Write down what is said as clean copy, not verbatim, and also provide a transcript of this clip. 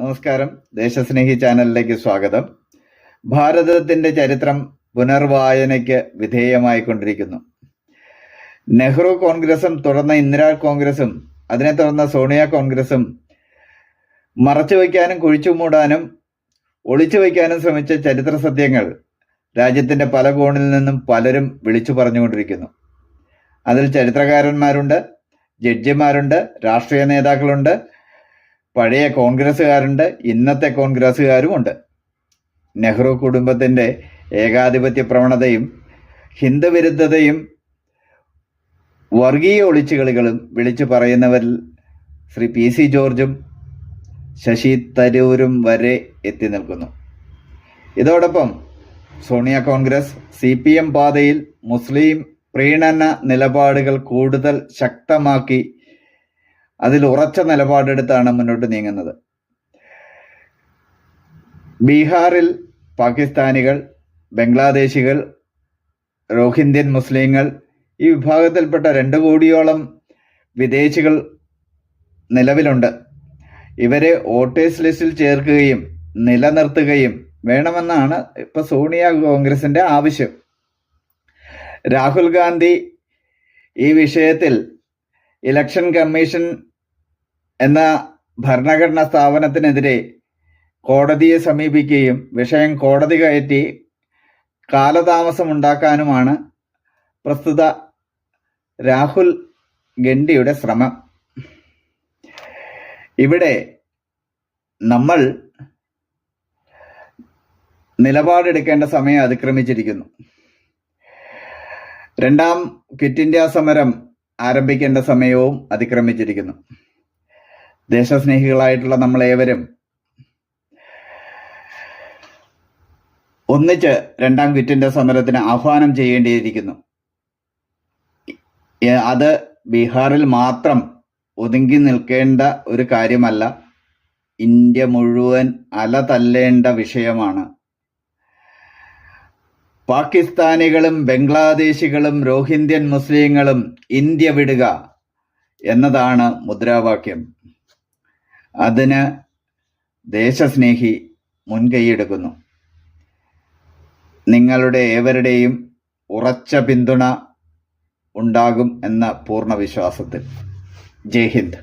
നമസ്കാരം. ദേശസ്നേഹി ചാനലിലേക്ക് സ്വാഗതം. ഭാരതത്തിന്റെ ചരിത്രം പുനർവായനയ്ക്ക് വിധേയമായിക്കൊണ്ടിരിക്കുന്നു. നെഹ്റു കോൺഗ്രസും തുടർന്ന് ഇന്ദിരാ കോൺഗ്രസും അതിനെ തുടർന്ന് സോണിയ കോൺഗ്രസും മറച്ചുവെക്കാനും കുഴിച്ചുമൂടാനും ഒളിച്ചു വയ്ക്കാനും ശ്രമിച്ച ചരിത്ര സത്യങ്ങൾ രാജ്യത്തിന്റെ പല കോണിൽ നിന്നും പലരും വിളിച്ചു പറഞ്ഞുകൊണ്ടിരിക്കുന്നു. അതിൽ ചരിത്രകാരന്മാരുണ്ട്, ജഡ്ജിമാരുണ്ട്, രാഷ്ട്രീയ നേതാക്കളുണ്ട്, പഴയ കോൺഗ്രസ്സുകാരുണ്ട്, ഇന്നത്തെ കോൺഗ്രസ്സുകാരുമുണ്ട്. നെഹ്റു കുടുംബത്തിന്റെ ഏകാധിപത്യ പ്രവണതയും ഹിന്ദുവിരുദ്ധതയും വർഗീയ ഒളിച്ചുകളികളും വിളിച്ചു പറയുന്നവരിൽ ശ്രീ PC ജോർജും ശശി തരൂരും വരെ എത്തി നിൽക്കുന്നു. ഇതോടൊപ്പം സോണിയ കോൺഗ്രസ് CPM പാതയിൽ മുസ്ലിം പ്രീണന നിലപാടുകൾ കൂടുതൽ ശക്തമാക്കി അതിൽ ഉറച്ച നിലപാടെടുത്താണ് മുന്നോട്ട് നീങ്ങുന്നത്. ബീഹാറിൽ പാകിസ്ഥാനികൾ, ബംഗ്ലാദേശികൾ, റോഹിന്ത്യൻ മുസ്ലിങ്ങൾ, ഈ വിഭാഗത്തിൽപ്പെട്ട 2 കോടിയോളം വിദേശികൾ നിലവിലുണ്ട്. ഇവരെ വോട്ടേഴ്സ് ലിസ്റ്റിൽ ചേർക്കുകയും നിലനിർത്തുകയും വേണമെന്നാണ് ഇപ്പൊ സോണിയ കോൺഗ്രസിന്റെ ആവശ്യം. രാഹുൽ ഗാന്ധി ഈ വിഷയത്തിൽ ഇലക്ഷൻ കമ്മീഷൻ എന്ന ഭരണഘടനാ സ്ഥാപനത്തിനെതിരെ കോടതിയെ സമീപിക്കുകയും വിഷയം കോടതി കയറ്റി കാലതാമസമുണ്ടാക്കാനുമാണ് പ്രസ്തുത രാഹുൽ ഗണ്ഡിയുടെ ശ്രമം. ഇവിടെ നമ്മൾ നിലപാടെടുക്കേണ്ട സമയം അതിക്രമിച്ചിരിക്കുന്നു. 2ാം ക്വിറ്റ് ഇന്ത്യ സമരം ആരംഭിക്കേണ്ട സമയവും അതിക്രമിച്ചിരിക്കുന്നു. ദേശസ്നേഹികളായിട്ടുള്ള നമ്മളേവരും ഒന്നിച്ച് 2ാം ക്വിറ്റ് ഇന്ത്യ സമരത്തിന് ആഹ്വാനം ചെയ്യേണ്ടിയിരിക്കുന്നു. അത് ബീഹാറിൽ മാത്രം ഒതുങ്ങി നിൽക്കേണ്ട ഒരു കാര്യമല്ല, ഇന്ത്യ മുഴുവൻ അലതല്ലേണ്ട വിഷയമാണ്. പാകിസ്ഥാനികളും ബംഗ്ലാദേശികളും റോഹിന്ത്യൻ മുസ്ലിങ്ങളും ഇന്ത്യ വിടുക എന്നതാണ് മുദ്രാവാക്യം. അതിന് ദേശസ്നേഹി മുൻകൈയെടുക്കുന്നു. നിങ്ങളുടെ ഏവരുടെയും ഉറച്ച പിന്തുണ ഉണ്ടാകും എന്ന പൂർണ്ണ വിശ്വാസത്തിൽ. ജയ് ഹിന്ദ്.